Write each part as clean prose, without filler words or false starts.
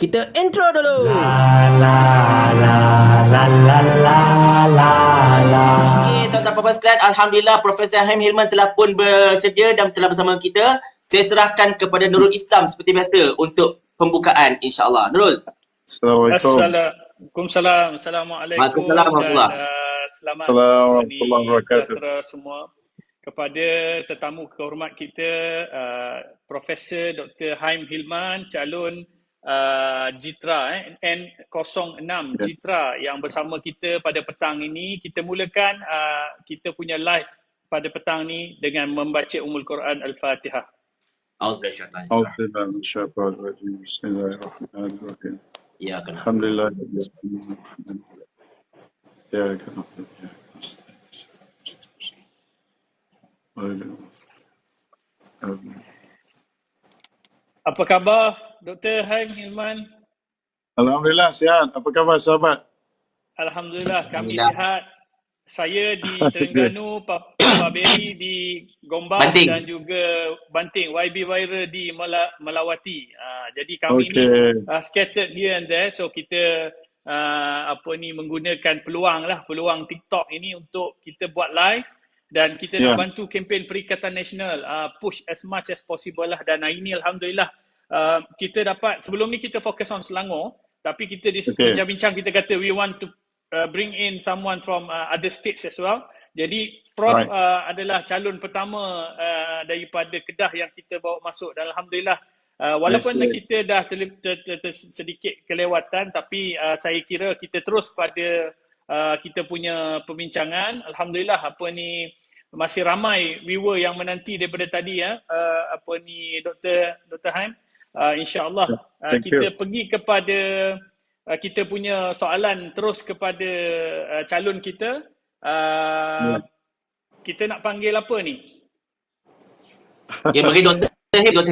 kita intro dulu. Okey, tuan-tuan puan sekalian, alhamdulillah Profesor Haim Hilman telah pun bersedia dan telah bersama kita. Saya serahkan kepada Nurul Islam seperti biasa untuk pembukaan, insya-Allah. Nurul. Assalamualaikum. Waalaikumsalam Assalamualaikum dan warahmatullahi. selamat Warahmatullahi wabarakatuh. sejahtera semua kepada tetamu kehormat kita Profesor Dr. Haim Hilman, calon Jitra N06 Jitra yang bersama kita pada petang ini. Kita mulakan kita punya live pada petang ni dengan membaca Ummul Quran Al-Fatihah. Auzubillahi Bismillahirrahmanirrahim. Ya, kena. Alhamdulillah. Ya, kena. Apa khabar Dr. Haim Hilman? Alhamdulillah sihat. Apa khabar sahabat? Alhamdulillah kami Alhamdulillah. sihat. Saya di Terengganu, Papa Beri di Gombak Banting. dan juga Banting, YB Viral di Melawati. Jadi kami ni scattered here and there, so kita menggunakan peluang TikTok ini untuk kita buat live dan kita nak bantu kempen Perikatan Nasional push as much as possible lah. Dan hari ni alhamdulillah kita dapat, sebelum ni kita fokus on Selangor, tapi kita bincang-bincang kita kata we want to bring in someone from other states as well. Jadi Prof adalah calon pertama daripada Kedah yang kita bawa masuk dan alhamdulillah walaupun kita dah sedikit kelewatan, tapi saya kira kita terus pada kita punya perbincangan. Alhamdulillah masih ramai viewer yang menanti daripada tadi Dr. Haim. InsyaAllah kita pergi kepada kita punya soalan terus kepada calon kita. Kita nak panggil apa ni? Ya, bagi Dr.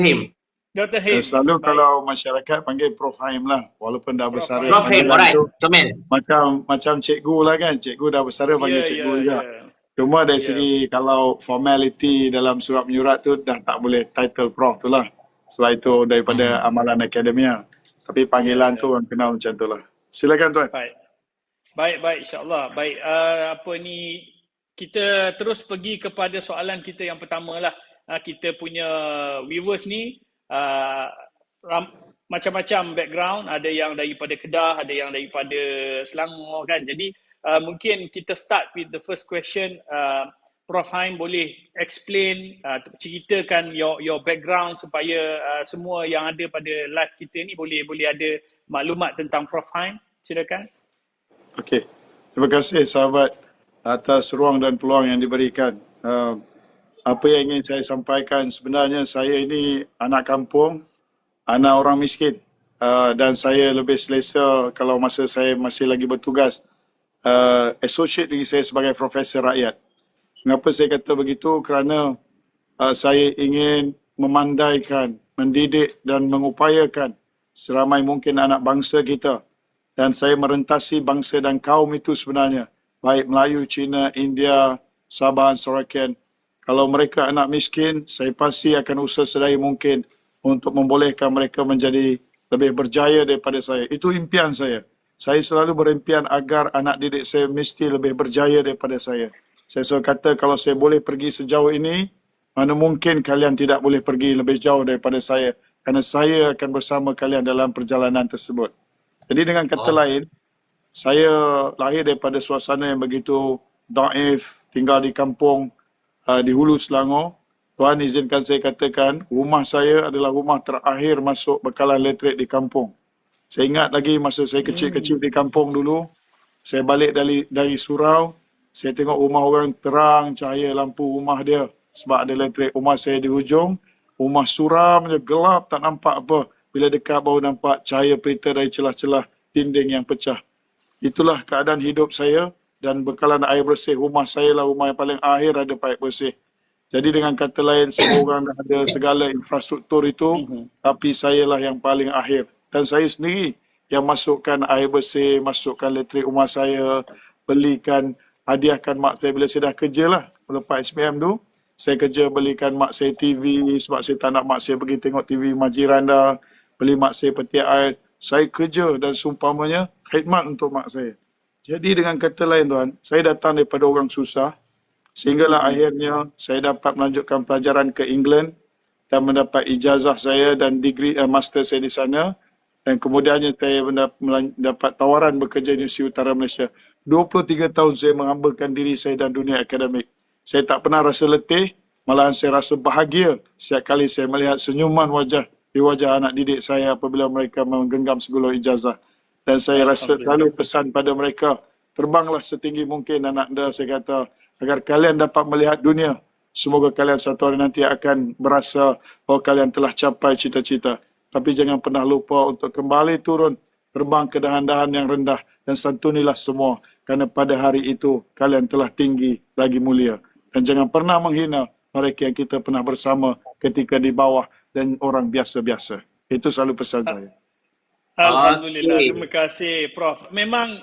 Haim. Dr. Haim. Selalu kalau masyarakat panggil Prof Haim lah, walaupun dah bersara. Prof Haim, alright. Comel. Macam cikgu lah kan, cikgu dah bersara panggil cikgu juga. Cuma dari segi kalau formality dalam surat menyurat tu dah tak boleh title Prof tu lah. Sebab itu daripada amalan akademia. Tapi panggilan tu orang kenal macam tu lah. Silakan tuan. Baik insya-Allah. Baik, kita terus pergi kepada soalan kita yang pertama lah. Kita punya viewers ni macam-macam background, ada yang daripada Kedah, ada yang daripada Selangor kan. Jadi mungkin kita start with the first question. Prof Haim boleh explain, ceritakan your background supaya semua yang ada pada live kita ni boleh ada maklumat tentang Prof Haim. Silakan. Okey. Terima kasih sahabat atas ruang dan peluang yang diberikan. Apa yang ingin saya sampaikan, sebenarnya saya ini anak kampung, anak orang miskin, dan saya lebih selesa kalau masa saya masih lagi bertugas associate diri saya sebagai profesor rakyat. Mengapa saya kata begitu? Kerana saya ingin memandaikan, mendidik dan mengupayakan seramai mungkin anak bangsa kita. Dan saya merentasi bangsa dan kaum itu sebenarnya, baik Melayu, Cina, India, Sabah dan Sarawak. Kalau mereka anak miskin, saya pasti akan usaha sedaya mungkin untuk membolehkan mereka menjadi lebih berjaya daripada saya. Itu impian saya. Saya selalu berimpian agar anak didik saya mesti lebih berjaya daripada saya. Saya selalu kata kalau saya boleh pergi sejauh ini, mana mungkin kalian tidak boleh pergi lebih jauh daripada saya. Kerana saya akan bersama kalian dalam perjalanan tersebut. Jadi dengan kata lain, saya lahir daripada suasana yang begitu daif, tinggal di kampung di Hulu Selangor. Tuan izinkan saya katakan, rumah saya adalah rumah terakhir masuk bekalan elektrik di kampung. Saya ingat lagi masa saya kecil-kecil di kampung dulu, saya balik dari surau, saya tengok rumah orang terang cahaya lampu rumah dia sebab ada elektrik. Rumah saya di hujung, rumah suram je, gelap, tak nampak apa. Bila dekat baru nampak cahaya pelita dari celah-celah dinding yang pecah. Itulah keadaan hidup saya dan bekalan air bersih. Rumah saya lah rumah yang paling akhir ada paip bersih. Jadi dengan kata lain, semua orang dah ada segala infrastruktur itu, tapi saya lah yang paling akhir. Dan saya sendiri yang masukkan air bersih, masukkan elektrik rumah saya, belikan, hadiahkan mak saya bila saya dah kerja lah. Lepas SPM tu, saya kerja belikan mak saya TV sebab saya tak nak mak saya pergi tengok TV Majiranda, beli mak saya peti air saya kerja dan seumpamanya khidmat untuk mak saya. Jadi dengan kata lain tuan, saya datang daripada orang susah sehinggalah akhirnya saya dapat melanjutkan pelajaran ke England dan mendapat ijazah saya dan degree master saya di sana, dan kemudiannya saya mendapat tawaran bekerja di Universiti Utara Malaysia. 23 tahun saya menghambakan diri saya dan dunia akademik. Saya tak pernah rasa letih, malahan saya rasa bahagia setiap kali saya melihat senyuman di wajah anak didik saya apabila mereka menggenggam segulur ijazah. Dan saya rasa selalu pesan pada mereka, terbanglah setinggi mungkin anak anda, saya kata, agar kalian dapat melihat dunia. Semoga kalian satu hari nanti akan berasa bahawa kalian telah capai cita-cita. Tapi jangan pernah lupa untuk kembali turun, terbang ke dahan-dahan yang rendah dan santunilah semua. Kerana pada hari itu kalian telah tinggi lagi mulia. Dan jangan pernah menghina mereka yang kita pernah bersama ketika di bawah dan orang biasa-biasa. Itu selalu pesan saya. Alhamdulillah, terima kasih Prof. Memang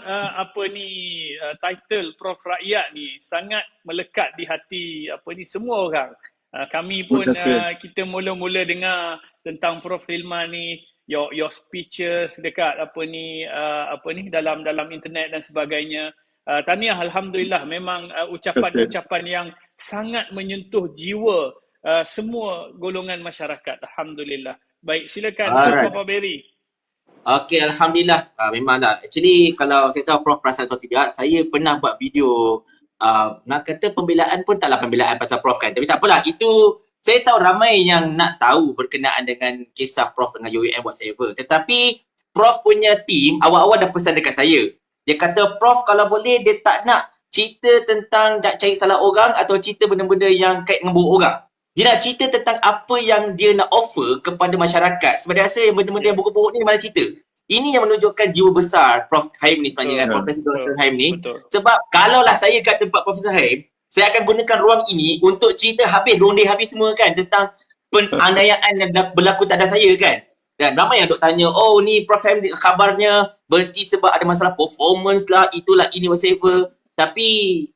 title Prof Rakyat ni sangat melekat di hati semua orang. Kami pun kita mula-mula dengar tentang Prof Hilman ni, your speeches dekat dalam internet dan sebagainya. Tahniah, alhamdulillah, memang ucapan-ucapan yang sangat menyentuh jiwa semua golongan masyarakat. Alhamdulillah. Baik, silakan Prof Berry. Okey, alhamdulillah. Memanglah. Actually, kalau saya tahu Prof perasan atau tidak, saya pernah buat video, nak kata pembelaan pun taklah pembelaan pasal Prof kan. Tapi tak apalah, itu saya tahu ramai yang nak tahu berkenaan dengan kisah Prof dengan UUM whatsoever. Tetapi Prof punya team awal-awal dah pesan dekat saya. Dia kata, Prof kalau boleh dia tak nak cerita tentang nak cari salah orang atau cerita benda-benda yang kait dengan buruk orang. Dia nak cerita tentang apa yang dia nak offer kepada masyarakat. Sebab dia rasa benda-benda yang buruk-buruk ni mana cerita. Ini yang menunjukkan jiwa besar Prof Haim ni sebenarnya kan, Profesor Dr. Haim ni. Sebab kalaulah saya kat tempat Profesor Haim, saya akan gunakan ruang ini untuk cerita ronde habis semua kan tentang penganiayaan yang berlaku terhadap saya kan. Dan ramai yang duk tanya, oh ni Prof Haim khabarnya berhenti sebab ada masalah performance lah, itulah ini whatever. Tapi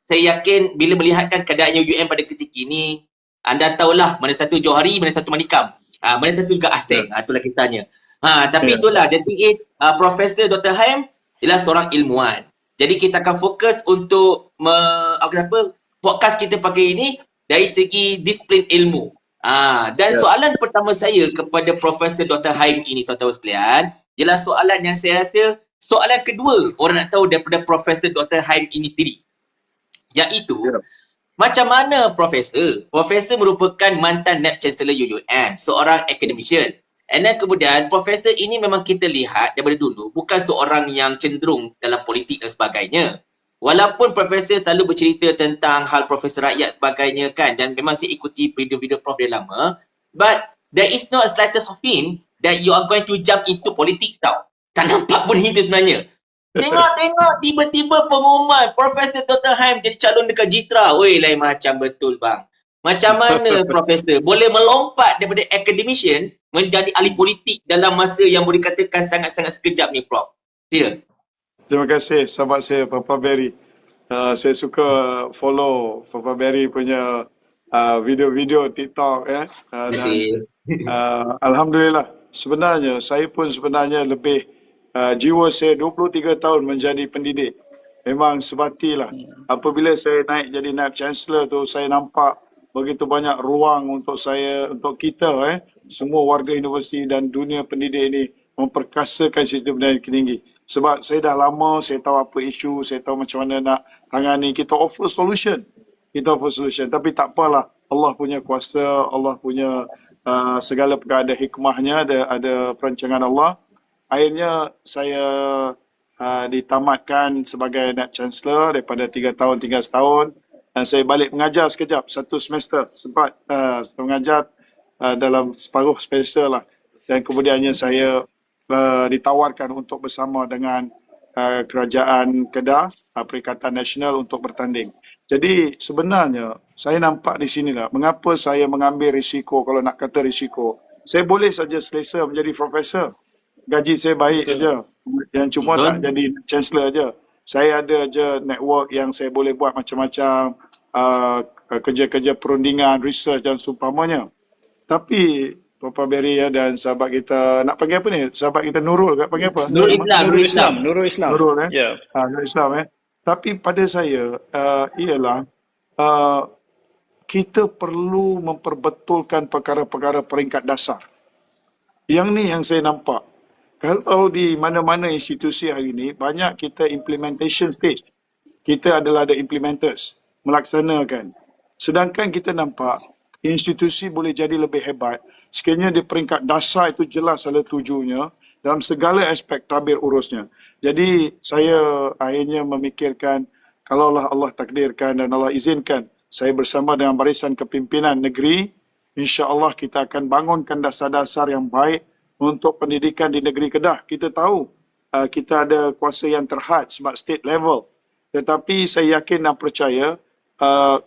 saya yakin bila melihatkan keadaan UUM pada ketika ini, anda tahulah mana satu Johari, mana satu Manikam. Mana satu juga Aseng. Itulah kitanya. Tapi itulah, the thing is, Profesor Dr. Haim ialah seorang ilmuwan. Jadi kita akan fokus untuk podcast kita pagi ini dari segi disiplin ilmu. Dan soalan pertama saya kepada Profesor Dr. Haim ini, tuan-tuan sekalian, ialah soalan yang saya rasa soalan kedua orang nak tahu daripada Profesor Dr. Haim ini sendiri. Iaitu, macam mana Profesor? Profesor merupakan mantan Naib Chancellor UUM, seorang academician. And then kemudian Profesor ini memang kita lihat daripada dulu bukan seorang yang cenderung dalam politik dan sebagainya. Walaupun Profesor selalu bercerita tentang hal Profesor Rakyat sebagainya kan, dan memang saya ikuti video-video Prof dia lama, but there is no slightest of hint that you are going to jump into politics tau. Tak nampak pun itu sebenarnya. Tengok tiba-tiba pengumuman Profesor Dr. Haim jadi calon dekat Jitra. Weh, lain macam betul bang. Macam mana Profesor boleh melompat daripada academician menjadi ahli politik dalam masa yang boleh dikatakan sangat-sangat sekejap ni Prof? Sila. Terima kasih sahabat saya Papa Berry. Saya suka follow Papa Berry punya video-video TikTok ya. Alhamdulillah. Sebenarnya saya pun lebih jiwa saya 23 tahun menjadi pendidik. Memang sebatilah. Apabila saya naik jadi Naib Chancellor tu, saya nampak begitu banyak ruang untuk kita semua warga universiti dan dunia pendidik ini memperkasakan sistem pendidikan tinggi. Sebab saya dah lama, saya tahu apa isu, saya tahu macam mana nak tangani, kita offer solution. Tapi tak apalah. Allah punya kuasa, Allah punya segala perkara ada hikmahnya, ada perancangan Allah. Akhirnya saya ditamatkan sebagai Naib Chancellor daripada 3 tahun, 3 setahun. Dan saya balik mengajar sekejap, 1 semester. Sempat mengajar dalam separuh semester lah. Dan kemudiannya saya ditawarkan untuk bersama dengan kerajaan Kedah, Perikatan Nasional untuk bertanding. Jadi sebenarnya saya nampak di sinilah mengapa saya mengambil risiko, kalau nak kata risiko. Saya boleh saja selesa menjadi profesor. Gaji saya baik saja. Yang cuma tak jadi chancellor aja. Saya ada je network yang saya boleh buat macam-macam kerja-kerja perundingan, research dan seumpamanya. Tapi Papa Berry ya, dan sahabat kita, nak panggil apa ni? Sahabat kita Nurul, panggil apa? Nurul Islam, Nurul Islam. Nurul Islam. Nurul Ya. Nurul Islam Tapi pada saya ialah kita perlu memperbetulkan perkara-perkara peringkat dasar. Yang ni yang saya nampak. Kalau di mana-mana institusi hari ini, banyak kita implementation stage. Kita adalah the implementers, melaksanakan. Sedangkan kita nampak institusi boleh jadi lebih hebat sekiranya di peringkat dasar itu jelas salah tujunya dalam segala aspek tabir urusnya. Jadi saya akhirnya memikirkan, kalaulah Allah takdirkan dan Allah izinkan, saya bersama dengan barisan kepimpinan negeri, insya-Allah kita akan bangunkan dasar-dasar yang baik untuk pendidikan di negeri Kedah. Kita tahu kita ada kuasa yang terhad sebab state level. Tetapi saya yakin dan percaya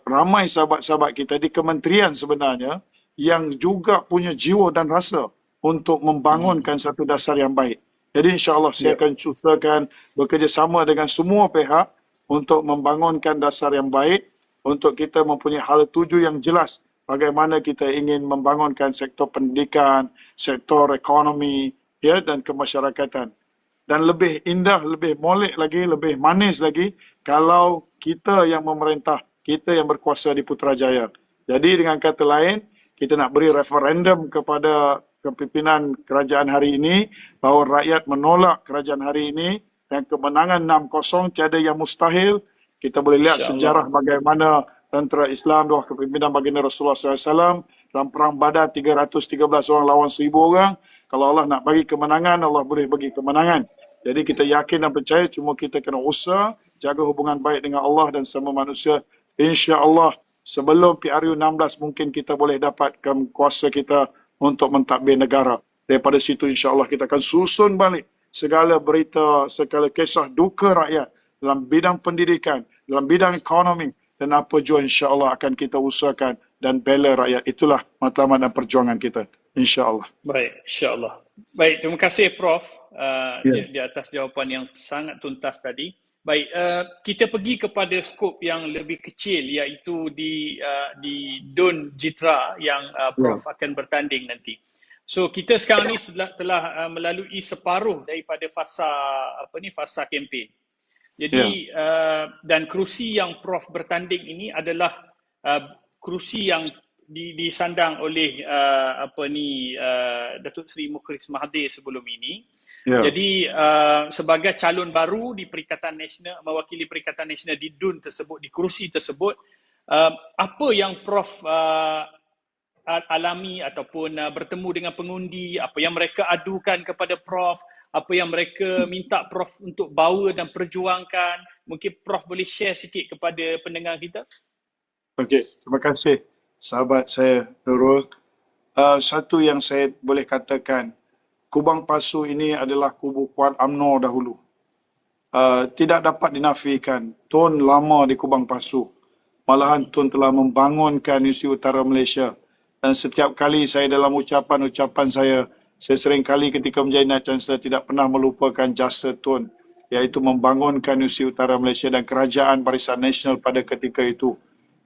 ramai sahabat-sahabat kita di kementerian sebenarnya yang juga punya jiwa dan rasa untuk membangunkan satu dasar yang baik. Jadi insya-Allah saya akan usahakan bekerjasama dengan semua pihak untuk membangunkan dasar yang baik, untuk kita mempunyai hala tuju yang jelas bagaimana kita ingin membangunkan sektor pendidikan, sektor ekonomi dan kemasyarakatan. Dan lebih indah, lebih molek lagi, lebih manis lagi kalau kita yang memerintah, kita yang berkuasa di Putrajaya. Jadi dengan kata lain, kita nak beri referendum kepada kepimpinan kerajaan hari ini bahawa rakyat menolak kerajaan hari ini dan kemenangan 6-0 tiada yang mustahil. Kita boleh lihat sejarah bagaimana tentera Islam bawah kepimpinan baginda Rasulullah SAW dalam perang Badar 313 orang lawan 1000 orang. Kalau Allah nak bagi kemenangan, Allah boleh bagi kemenangan. Jadi kita yakin dan percaya, cuma kita kena usaha jaga hubungan baik dengan Allah dan semua manusia. InsyaAllah sebelum PRU 16 mungkin kita boleh dapatkan kuasa kita untuk mentadbir negara. Daripada situ insyaAllah kita akan susun balik segala berita, segala kisah duka rakyat dalam bidang pendidikan, dalam bidang ekonomi dan apa jua insyaAllah akan kita usahakan dan bela rakyat. Itulah matlamat dan perjuangan kita, insyaAllah. Baik, insyaAllah. Baik, terima kasih Prof di atas jawapan yang sangat tuntas tadi. Baik, kita pergi kepada skop yang lebih kecil, iaitu di Don Jitra yang Prof akan bertanding nanti. So kita sekarang ni telah melalui separuh daripada fasa kempen. Jadi dan kerusi yang Prof bertanding ini adalah kerusi yang disandang oleh Datuk Seri Mukhris Mahathir sebelum ini. Jadi sebagai calon baru di Perikatan Nasional, mewakili Perikatan Nasional di DUN tersebut, di kerusi tersebut, apa yang Prof alami ataupun bertemu dengan pengundi, apa yang mereka adukan kepada Prof, apa yang mereka minta Prof untuk bawa dan perjuangkan? Mungkin Prof boleh share sikit kepada pendengar kita. Okey, terima kasih sahabat saya Nurul. Satu yang saya boleh katakan, Kubang Pasu ini adalah kubu kuat UMNO dahulu. Tidak dapat dinafikan, Tun lama di Kubang Pasu. Malahan Tun telah membangunkan Universiti Utara Malaysia. Dan setiap kali saya dalam ucapan-ucapan saya sering kali ketika menjadi Naib Chancellor tidak pernah melupakan jasa Tun, iaitu membangunkan Universiti Utara Malaysia dan Kerajaan Barisan Nasional pada ketika itu.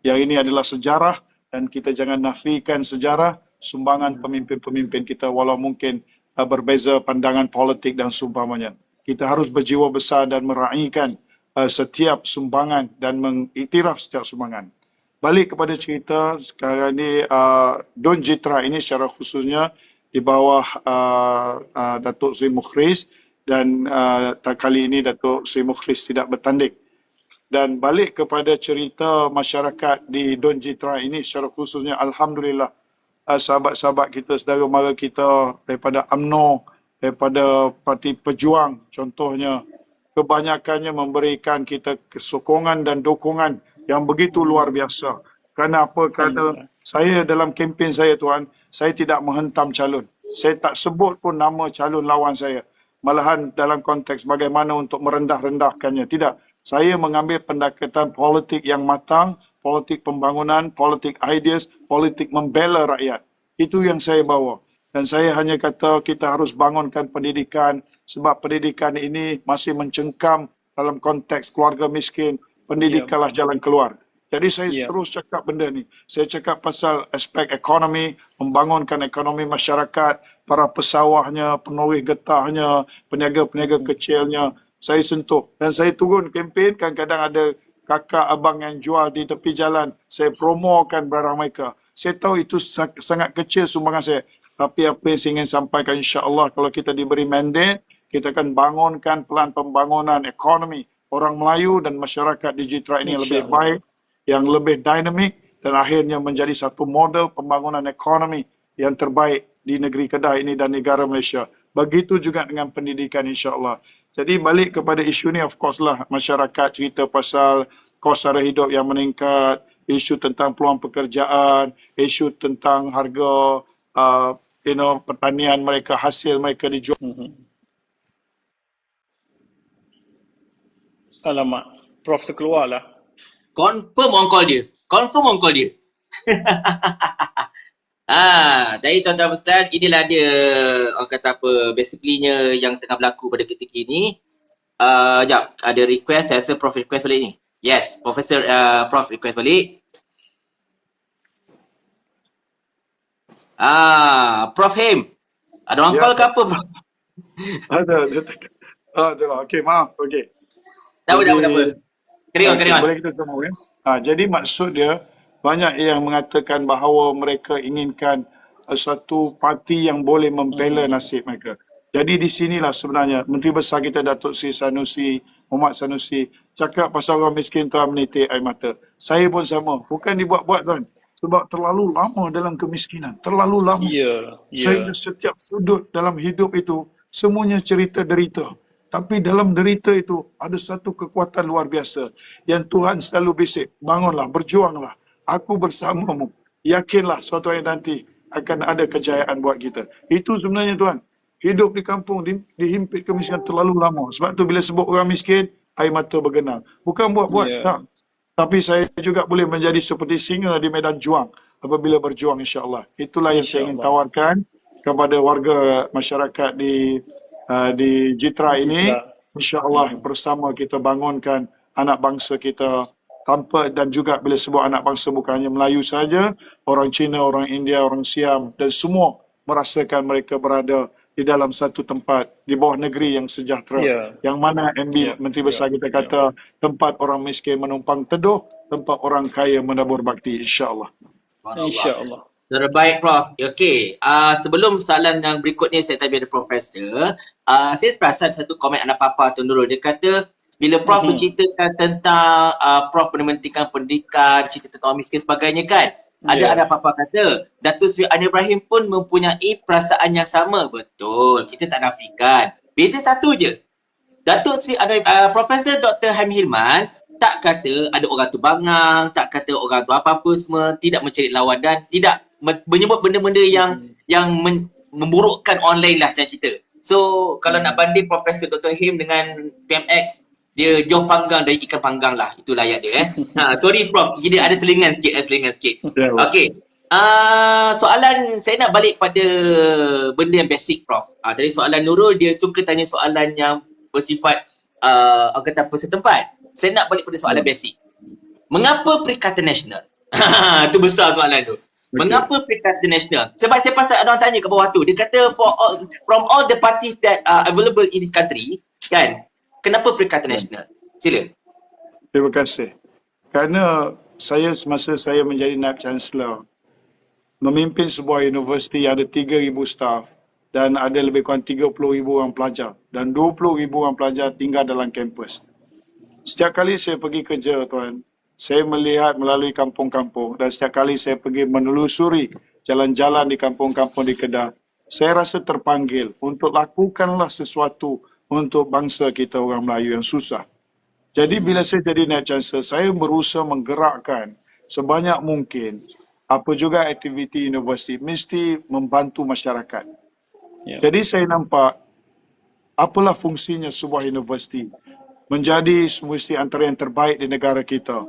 Yang ini adalah sejarah dan kita jangan nafikan sejarah, sumbangan pemimpin-pemimpin kita walau mungkin berbeza pandangan politik dan seumpamanya. Kita harus berjiwa besar dan meraihkan setiap sumbangan dan mengiktiraf setiap sumbangan. Balik kepada cerita sekarang ni, Don Jitra ini secara khususnya di bawah Datuk Seri Mukhris dan kali ini Datuk Seri Mukhris tidak bertanding. Dan balik kepada cerita masyarakat di Don Jitra ini secara khususnya, alhamdulillah sahabat-sahabat kita, saudara mara kita daripada UMNO, daripada Parti Pejuang contohnya, kebanyakannya memberikan kita sokongan dan dukungan yang begitu luar biasa. Kerana apa? Kerana saya dalam kempen saya, Tuan, saya tidak menghentam calon. Saya tak sebut pun nama calon lawan saya. Malahan dalam konteks bagaimana untuk merendah-rendahkannya. Tidak. Saya mengambil pendekatan politik yang matang, politik pembangunan, politik ideas, politik membela rakyat. Itu yang saya bawa. Dan saya hanya kata kita harus bangunkan pendidikan sebab pendidikan ini masih mencengkam dalam konteks keluarga miskin. Pendidikanlah jalan keluar. Jadi saya terus cakap benda ni. Saya cakap pasal aspek ekonomi, membangunkan ekonomi masyarakat, para pesawahnya, penoreh getahnya, peniaga-peniaga kecilnya. Saya sentuh. Dan saya turun kempen, kadang-kadang ada kakak abang yang jual di tepi jalan. Saya promokan barang mereka. Saya tahu itu sangat kecil sumbangan saya. Tapi apa yang saya ingin sampaikan, insya-Allah kalau kita diberi mandate, kita akan bangunkan pelan pembangunan ekonomi orang Melayu dan masyarakat di Jitra ini yang lebih baik, yang lebih dinamik dan akhirnya menjadi satu model pembangunan ekonomi yang terbaik di negeri Kedah ini dan negara Malaysia. Begitu juga dengan pendidikan, insya-Allah. Jadi balik kepada isu ni, of course lah masyarakat cerita pasal kos sara hidup yang meningkat, isu tentang peluang pekerjaan, isu tentang harga pertanian mereka, hasil mereka dijual. Alamak, Prof terkeluar lah. Confirm on call dia. Jadi tuan-tuan sekalian, inilah dia orang kata apa, basically-nya yang tengah berlaku pada ketika ini. Sekejap, ada request, saya rasa Prof request balik ni. Yes, Profesor Prof request balik. Prof Him. Ada orang call ke apa, Prof? Ada. Okey, maaf. Okey. Tak apa. Carry on. Boleh kita sambung ya? Jadi maksud dia, banyak yang mengatakan bahawa mereka inginkan satu parti yang boleh membela nasib mereka. Jadi di sinilah sebenarnya Menteri Besar kita Datuk Seri Sanusi, Muhammad Sanusi, cakap pasal orang miskin telah menitik air mata. Saya pun sama. Bukan dibuat-buat tuan. Sebab terlalu lama dalam kemiskinan. Terlalu lama. Saya setiap sudut dalam hidup itu, semuanya cerita derita. Tapi dalam derita itu ada satu kekuatan luar biasa yang Tuhan selalu bisik, bangunlah, berjuanglah. Aku bersamamu. Yakinlah suatu hari nanti akan ada kejayaan buat kita. Itu sebenarnya Tuhan. Hidup di kampung dihimpit kemiskinan terlalu lama. Sebab tu bila sebut orang miskin, air mata bergenang. Bukan buat-buat. Tak. Tapi saya juga boleh menjadi seperti singa di medan juang apabila berjuang, insya-Allah. Itulah yang saya ingin tawarkan kepada warga masyarakat di Jitra ini, insya-Allah bersama kita bangunkan anak bangsa kita tanpa, dan juga bila sebut anak bangsa bukan hanya Melayu saja, orang Cina, orang India, orang Siam dan semua merasakan mereka berada di dalam satu tempat di bawah negeri yang sejahtera. Yang mana Menteri Besar kita kata tempat orang miskin menumpang teduh, tempat orang kaya menabur bakti, insya-Allah. Insya-Allah. Terbaik, Prof. Okey, sebelum soalan yang berikutnya saya tanya ada Profesor, saya perasan satu komen anak papa Tuan Nurul. Dia kata bila Prof menceritakan tentang Prof mementingkan pendidikan, cerita tentang orang miskin sebagainya kan, ada anak papa kata Datuk Seri Anwar Ibrahim pun mempunyai perasaan yang sama. Betul, kita tak nafikan. Beza satu je. Datuk Seri Profesor Dr. Haim Hilman tak kata ada orang tu bangang, tak kata orang tu apa-apa semua, tidak mencari lawan dan tidak menyebut benda-benda yang memburukkan online lah saya cerita. So kalau nak banding Profesor Dr. Haim dengan PMX, dia jauh panggang dari ikan panggang lah. Itulah ayat dia. Sorry Prof, dia ada selingan sikit. Okey. Soalan saya nak balik pada benda yang basic, Prof. Tadi soalan Nurul, dia suka tanya soalan yang bersifat orang kata apa setempat. Saya nak balik pada soalan basic. Mengapa Perikatan Nasional? Itu besar soalan tu. Mengapa Perikatan Nasional? Sebab saya pasal ada orang tanya ke bawah tu. Dia kata from all the parties that are available in this country, kan? Kenapa Perikatan Nasional? Sila. Terima kasih. Kerana semasa saya menjadi Naib Chancellor, memimpin sebuah universiti yang ada 3,000 staf dan ada lebih kurang 30,000 orang pelajar dan 20,000 orang pelajar tinggal dalam kampus. Setiap kali saya pergi kerja, tuan, saya melihat melalui kampung-kampung dan setiap kali saya pergi menelusuri jalan-jalan di kampung-kampung di Kedah, saya rasa terpanggil untuk lakukanlah sesuatu untuk bangsa kita orang Melayu yang susah. Jadi bila saya jadi Naib Chancellor, saya berusaha menggerakkan sebanyak mungkin apa juga aktiviti universiti mesti membantu masyarakat. Jadi saya nampak apalah fungsinya sebuah universiti menjadi universiti antara yang terbaik di negara kita,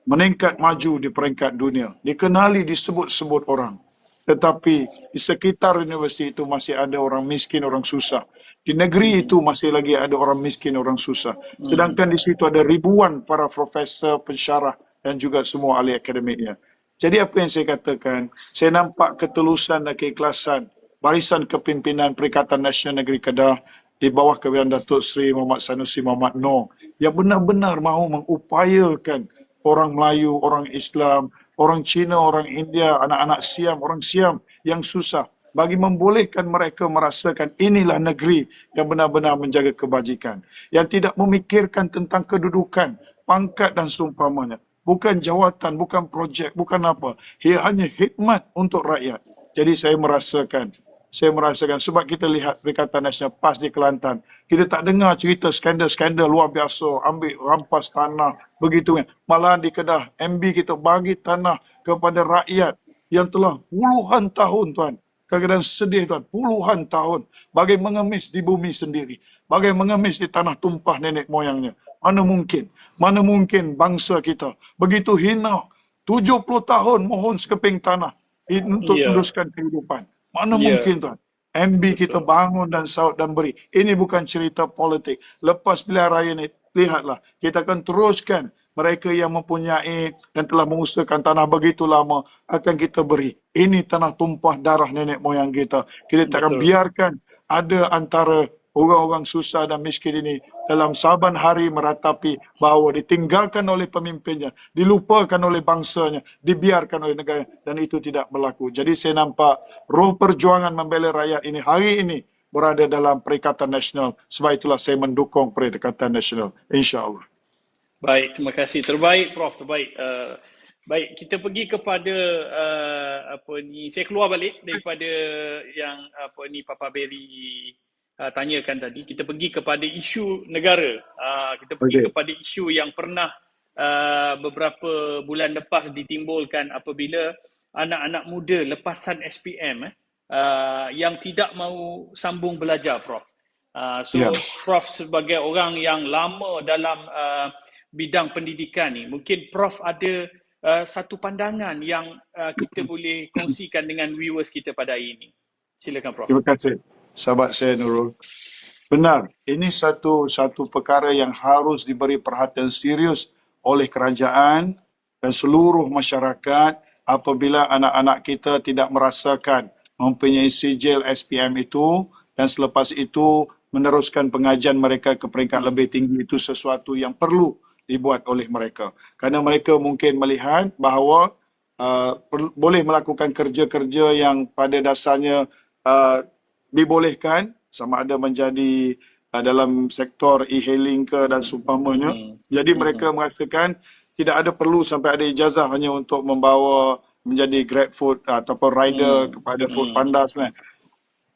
meningkat maju di peringkat dunia, dikenali disebut-sebut orang. Tetapi di sekitar universiti itu masih ada orang miskin, orang susah. Di negeri itu masih lagi ada orang miskin, orang susah. Sedangkan di situ ada ribuan para profesor, pensyarah dan juga semua ahli akademiknya. Jadi apa yang saya katakan, saya nampak ketulusan dan keikhlasan Barisan Kepimpinan Perikatan Nasional Negeri Kedah di bawah kepimpinan Datuk Seri Muhammad Sanusi Muhammad Noor yang benar-benar mahu mengupayakan orang Melayu, orang Islam, orang Cina, orang India, anak-anak Siam, orang Siam yang susah bagi membolehkan mereka merasakan inilah negeri yang benar-benar menjaga kebajikan, yang tidak memikirkan tentang kedudukan, pangkat dan seumpamanya. Bukan jawatan, bukan projek, bukan apa. Ia hanya khidmat untuk rakyat. Jadi saya merasakan sebab kita lihat Perikatan Nasional PAS di Kelantan. Kita tak dengar cerita skandal-skandal luar biasa, ambil rampas tanah, begitu kan. Malahan di Kedah, MB kita bagi tanah kepada rakyat yang telah puluhan tahun, tuan. Kadang-kadang sedih, tuan. Puluhan tahun. Bagai mengemis di bumi sendiri. Bagai mengemis di tanah tumpah nenek moyangnya. Mana mungkin bangsa kita begitu hina 70 tahun mohon sekeping tanah untuk meneruskan kehidupan. Mana mungkin, tuan. MB kita bangun dan saut dan beri. Ini bukan cerita politik. Lepas pilihan raya ini, lihatlah. Kita akan teruskan mereka yang mempunyai dan telah mengusahakan tanah begitu lama akan kita beri. Ini tanah tumpah darah nenek moyang kita. Kita tak akan biarkan ada antara orang-orang susah dan miskin ini dalam saban hari meratapi bahawa ditinggalkan oleh pemimpinnya, dilupakan oleh bangsanya, dibiarkan oleh negara, dan itu tidak berlaku. Jadi saya nampak roh perjuangan membela rakyat ini hari ini berada dalam Perikatan Nasional. Sebab itulah saya mendukung Perikatan Nasional, insya-Allah. Baik, terima kasih. Terbaik, Prof. Terbaik. Baik, kita pergi kepada saya keluar balik daripada yang Papa Berry tanyakan tadi. Kita pergi kepada isu negara. Kita pergi kepada isu yang pernah beberapa bulan lepas ditimbulkan apabila anak-anak muda lepasan SPM yang tidak mahu sambung belajar, Prof. Prof sebagai orang yang lama dalam bidang pendidikan ni, mungkin Prof ada satu pandangan yang kita boleh kongsikan dengan viewers kita pada hari ini. Silakan, Prof. Terima kasih, sahabat saya Nurul. Benar, ini satu perkara yang harus diberi perhatian serius oleh kerajaan dan seluruh masyarakat apabila anak-anak kita tidak merasakan mempunyai sijil SPM itu dan selepas itu meneruskan pengajian mereka ke peringkat lebih tinggi. Itu sesuatu yang perlu dibuat oleh mereka. Kerana mereka mungkin melihat bahawa boleh melakukan kerja-kerja yang pada dasarnya dibolehkan, sama ada menjadi dalam sektor e-hailing ke dan seumpamanya. Jadi mereka merasakan tidak ada perlu sampai ada ijazah hanya untuk membawa menjadi GrabFood ataupun rider kepada Foodpanda sebenarnya.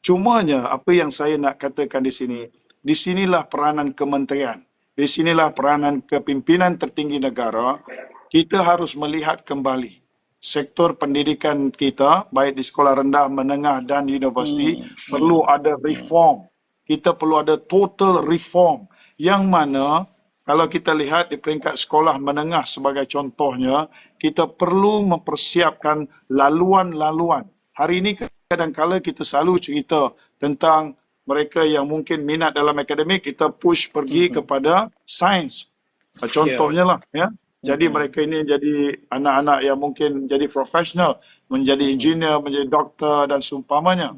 Cumanya apa yang saya nak katakan di sini, di sinilah peranan kementerian, di sinilah peranan kepimpinan tertinggi negara. Kita harus melihat kembali sektor pendidikan kita, baik di sekolah rendah, menengah dan universiti, perlu ada reform. Kita perlu ada total reform. Yang mana kalau kita lihat di peringkat sekolah menengah sebagai contohnya, kita perlu mempersiapkan laluan-laluan. Hari ini kadang-kadang kita selalu cerita tentang mereka yang mungkin minat dalam akademik, kita push pergi kepada sains. Contohnya lah, ya. Jadi mereka ini jadi anak-anak yang mungkin jadi profesional, menjadi engineer, menjadi doktor dan seumpamanya.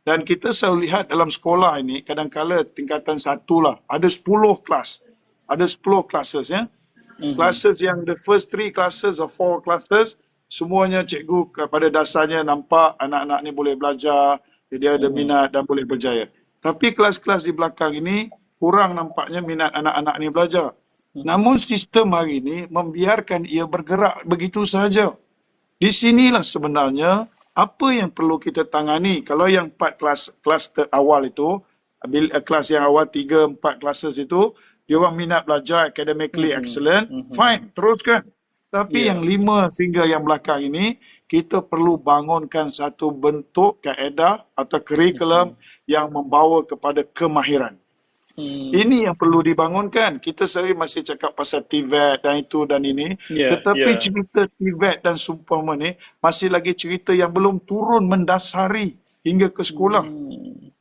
Dan kita selalu lihat dalam sekolah ini, kadang-kadang tingkatan 1 lah, ada 10 kelas. Ada 10 classes, ya. Classes yang the first 3 classes or 4 classes, semuanya cikgu pada dasarnya nampak anak-anak ni boleh belajar, dia ada minat dan boleh berjaya. Tapi kelas-kelas di belakang ini kurang nampaknya minat anak-anak ni belajar. Namun sistem hari ini membiarkan ia bergerak begitu sahaja. Di sinilah sebenarnya apa yang perlu kita tangani. Kalau yang 4 kelas awal itu, kelas yang awal 3-4 classes itu, dia orang minat belajar academically excellent, fine, teruskan. Tapi yang 5 sehingga yang belakang ini, kita perlu bangunkan satu bentuk kaedah atau kurikulum yang membawa kepada kemahiran. Ini yang perlu dibangunkan. Kita sendiri masih cakap pasal TVET dan itu dan ini. Tetapi cerita TVET dan seumpama ni masih lagi cerita yang belum turun mendasari hingga ke sekolah.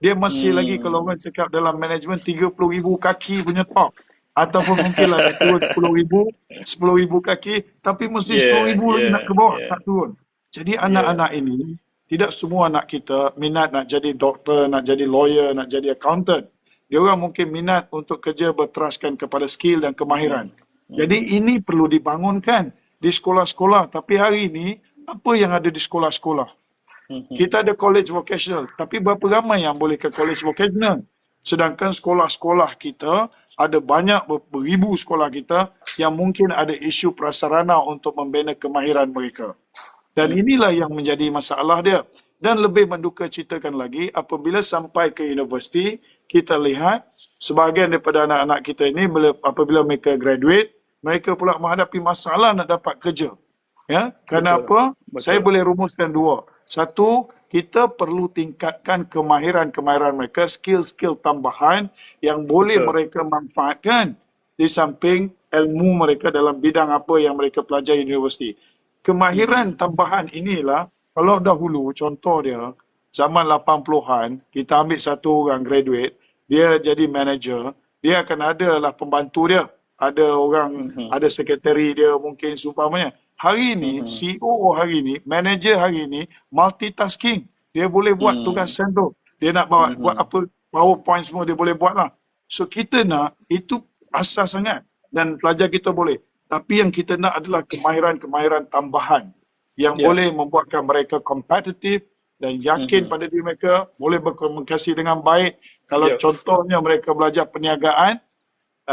Dia masih lagi, kalau orang cakap dalam management, 30,000 kaki punya top. Ataupun mungkinlah nak turun 10,000 kaki, tapi mesti 10,000 lagi nak ke bawah, nak turun. Jadi anak-anak ini, tidak semua anak kita minat nak jadi doktor, nak jadi lawyer, nak jadi accountant. Dia orang mungkin minat untuk kerja berteraskan kepada skill dan kemahiran. Jadi ini perlu dibangunkan di sekolah-sekolah. Tapi hari ini, apa yang ada di sekolah-sekolah? Kita ada college vocational, tapi berapa ramai yang boleh ke college vocational? Sedangkan sekolah-sekolah kita, ada banyak beribu sekolah kita yang mungkin ada isu prasarana untuk membina kemahiran mereka. Dan inilah yang menjadi masalah dia. Dan lebih menduka citakan lagi, apabila sampai ke universiti, kita lihat sebahagian daripada anak-anak kita ini, apabila mereka graduate, mereka pula menghadapi masalah nak dapat kerja. Ya, kenapa? Saya boleh rumuskan dua. Satu, kita perlu tingkatkan kemahiran-kemahiran mereka, skill-skill tambahan yang boleh mereka manfaatkan di samping ilmu mereka dalam bidang apa yang mereka pelajari di universiti. Kemahiran tambahan inilah, kalau dahulu contoh dia, zaman 80-an, kita ambil satu orang graduate, dia jadi manager, dia akan ada lah pembantu dia. Ada orang, ada sekretari dia mungkin seumpamanya. Hari ini, CEO hari ini, manager hari ini, multitasking. Dia boleh buat tugas tu. Dia nak buat apa, PowerPoint semua dia boleh buat lah. So kita nak, itu asas sangat. Dan pelajar kita boleh. Tapi yang kita nak adalah kemahiran-kemahiran tambahan yang boleh membuatkan mereka kompetitif dan yakin pada diri mereka, boleh berkomunikasi dengan baik. Kalau contohnya mereka belajar perniagaan,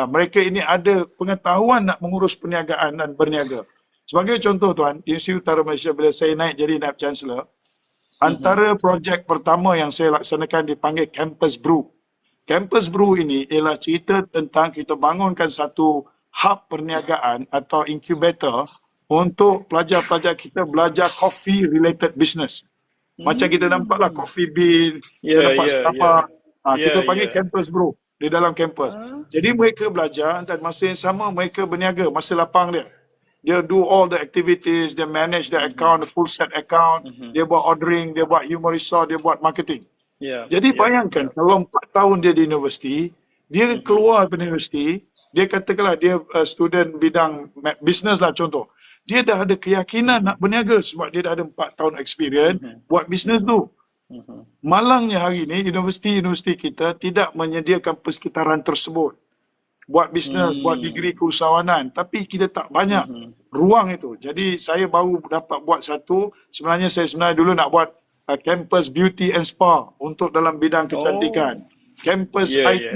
mereka ini ada pengetahuan nak mengurus perniagaan dan berniaga. Sebagai contoh tuan, Institut Utara Malaysia bila saya naik jadi Naib Chancellor, antara projek pertama yang saya laksanakan dipanggil Campus Brew. Campus Brew ini ialah cerita tentang kita bangunkan satu hub perniagaan atau incubator untuk pelajar-pelajar kita belajar coffee related business. Macam kita nampaklah Coffee Bean, kita dapat Starbucks. Kita panggil Campus Brew di dalam kampus. Jadi mereka belajar dan masa yang sama mereka berniaga masa lapang dia. Dia do all the activities, dia manage the account, the full set account, dia buat ordering, dia buat human resource, dia buat marketing. Jadi bayangkan kalau 4 tahun dia di universiti, dia keluar dari universiti, dia katakanlah dia student bidang business lah contoh. Dia dah ada keyakinan nak berniaga sebab dia dah ada 4 tahun experience buat bisnes tu. Malangnya hari ini universiti-universiti kita tidak menyediakan persekitaran tersebut. Buat bisnes, buat degree keusahawanan, tapi kita tak banyak ruang itu. Jadi saya baru dapat buat satu, sebenarnya dulu nak buat campus beauty and spa untuk dalam bidang kecantikan. Campus IT,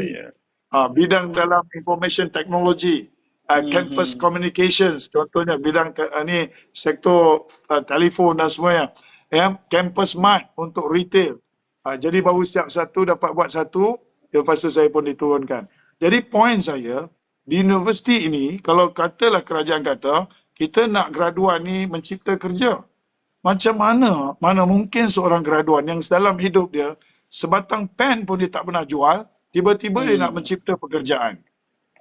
bidang dalam information technology, campus communications, contohnya bidang ni sektor telefon dan semuanya. Campus mart untuk retail. Jadi baru siap satu, dapat buat satu, lepas tu saya pun diturunkan. Jadi poin saya, di universiti ini, kalau katalah kerajaan kata, kita nak graduan ni mencipta kerja. Macam mana mungkin seorang graduan yang dalam hidup dia, sebatang pen pun dia tak pernah jual, tiba-tiba dia nak mencipta pekerjaan.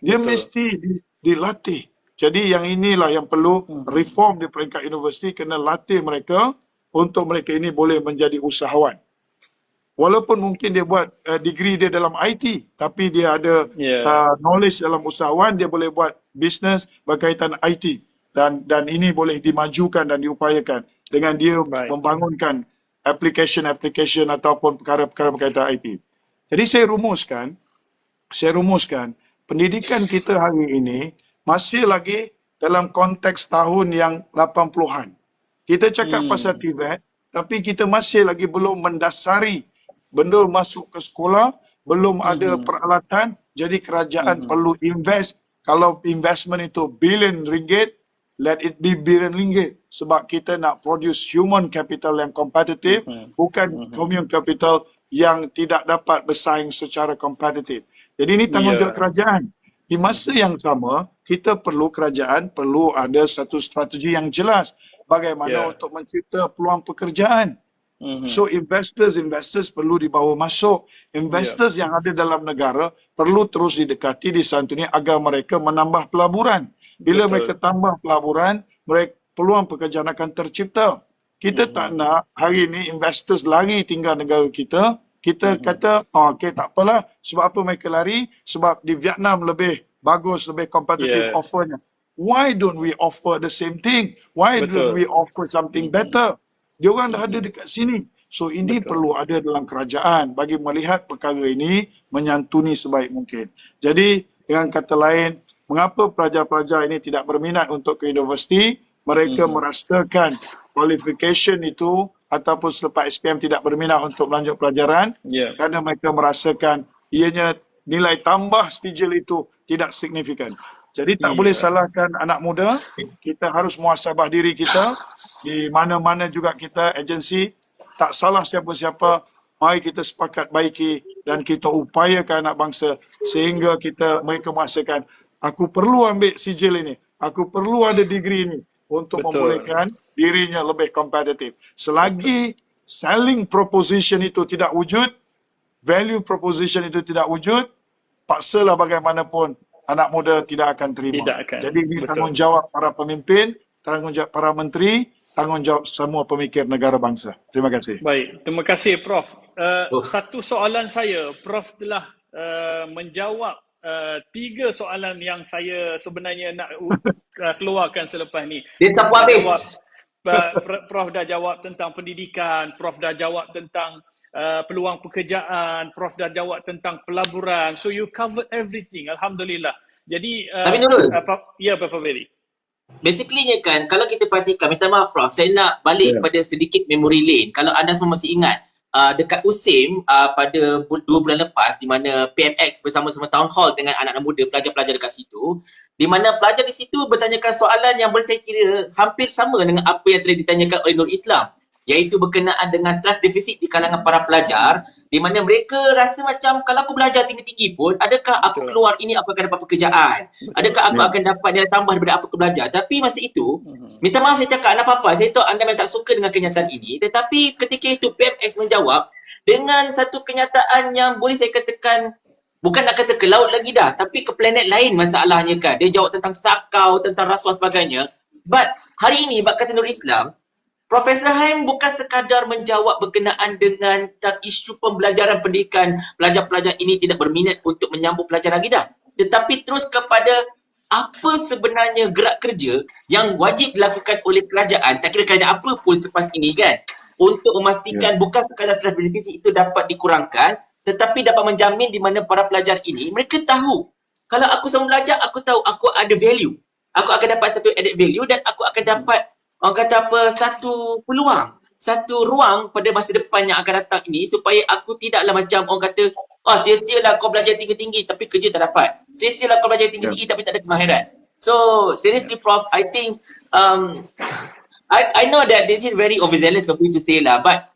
Dia mesti dilatih. Jadi yang inilah yang perlu reform di peringkat universiti, kena latih mereka untuk mereka ini boleh menjadi usahawan. Walaupun mungkin dia buat degree dia dalam IT, tapi dia ada knowledge dalam usahawan, dia boleh buat bisnes berkaitan IT. Dan ini boleh dimajukan dan diupayakan dengan dia membangunkan application ataupun perkara-perkara berkaitan IT. Jadi saya rumuskan, pendidikan kita hari ini masih lagi dalam konteks tahun yang 80-an. Kita cakap pasal TVET, tapi kita masih lagi belum mendasari benda masuk ke sekolah, belum ada peralatan, jadi kerajaan perlu invest. Kalau investment itu bilion ringgit, let it be bilion ringgit. Sebab kita nak produce human capital yang kompetitif, bukan human capital yang tidak dapat bersaing secara kompetitif. Jadi ini tanggungjawab kerajaan. Di masa yang sama, kerajaan perlu ada satu strategi yang jelas bagaimana untuk mencipta peluang pekerjaan. So investors perlu dibawa masuk. Investors yang ada dalam negara perlu terus didekati, disantuni agar mereka menambah pelaburan. Bila mereka tambah pelaburan, peluang pekerjaan akan tercipta. Kita tak nak hari ini investors lari tinggal negara kita Kita kata, okey tak apalah, sebab apa mereka lari? Sebab di Vietnam lebih bagus, lebih kompetitif offernya. Why don't we offer the same thing? Why don't we offer something better? Diorang dah ada dekat sini. So ini perlu ada dalam kerajaan bagi melihat perkara ini menyantuni sebaik mungkin. Jadi dengan kata lain, mengapa pelajar-pelajar ini tidak berminat untuk ke universiti? Mereka merasakan qualification itu ataupun selepas SPM tidak berminat untuk melanjut pelajaran kerana mereka merasakan ianya nilai tambah sijil itu tidak signifikan. Jadi tak boleh salahkan anak muda, kita harus muhasabah diri kita, di mana-mana juga kita agensi, tak salah siapa-siapa, mari kita sepakat baiki dan kita upayakan anak bangsa sehingga mereka merasakan, aku perlu ambil sijil ini, aku perlu ada degree ini untuk membolehkan dirinya lebih kompetitif. Selagi selling proposition itu tidak wujud, value proposition itu tidak wujud, paksalah bagaimanapun, anak muda tidak akan terima. Jadi ini tanggungjawab para pemimpin, tanggungjawab para menteri, tanggungjawab semua pemikir negara bangsa. Terima kasih. Baik, terima kasih Prof. Satu soalan saya, Prof telah menjawab 3 soalan yang saya sebenarnya nak keluarkan selepas ni. Dia tak habis. Prof dah jawab tentang pendidikan, Prof dah jawab tentang peluang pekerjaan, Prof dah jawab tentang pelaburan. So you covered everything, alhamdulillah. Jadi tapi Nurul, ya Prof Berry. Basically kan, kalau kita perhatikan, minta maaf Prof, saya nak balik pada sedikit memory lane. Kalau anda semua masih ingat, dekat USIM pada 2 bulan lepas, di mana PMX bersama-sama town hall dengan anak-anak muda, pelajar-pelajar dekat situ, di mana pelajar di situ bertanyakan soalan yang boleh saya kira hampir sama dengan apa yang telah ditanyakan oleh Nurul Islam, iaitu berkenaan dengan trust deficit di kalangan para pelajar, di mana mereka rasa macam kalau aku belajar tinggi-tinggi pun, adakah aku keluar ini aku akan dapat pekerjaan? Adakah aku akan dapat nilai tambah daripada apa aku belajar? Tapi masa itu, minta maaf saya cakap, anda apa-apa, saya tahu anda memang tak suka dengan kenyataan ini, tetapi ketika itu PMX menjawab dengan satu kenyataan yang boleh saya katakan, bukan nak kata ke laut lagi dah, tapi ke planet lain masalahnya kan. Dia jawab tentang sakau, tentang rasuah sebagainya. But hari ini, bak kata Nurul Islam, Profesor Haim bukan sekadar menjawab berkenaan dengan isu pembelajaran pendidikan, pelajar-pelajar ini tidak berminat untuk menyambung pelajaran lagi dah. Tetapi terus kepada apa sebenarnya gerak kerja yang wajib dilakukan oleh kerajaan, tak kira kerajaan apa pun selepas ini kan, untuk memastikan bukan sekadar trust deficit itu dapat dikurangkan, tetapi dapat menjamin di mana para pelajar ini, mereka tahu, kalau aku sama belajar, aku tahu aku ada value. Aku akan dapat satu added value dan aku akan dapat orang kata apa, satu peluang, satu ruang pada masa depan yang akan datang ini supaya aku tidaklah macam orang kata, sia-sialah kau belajar tinggi-tinggi tapi kerja tak dapat. Sia-sialah kau belajar tinggi-tinggi tapi tak ada kemahiran. So, seriously Prof, I think, I know that this is very overzealous for you to say lah, but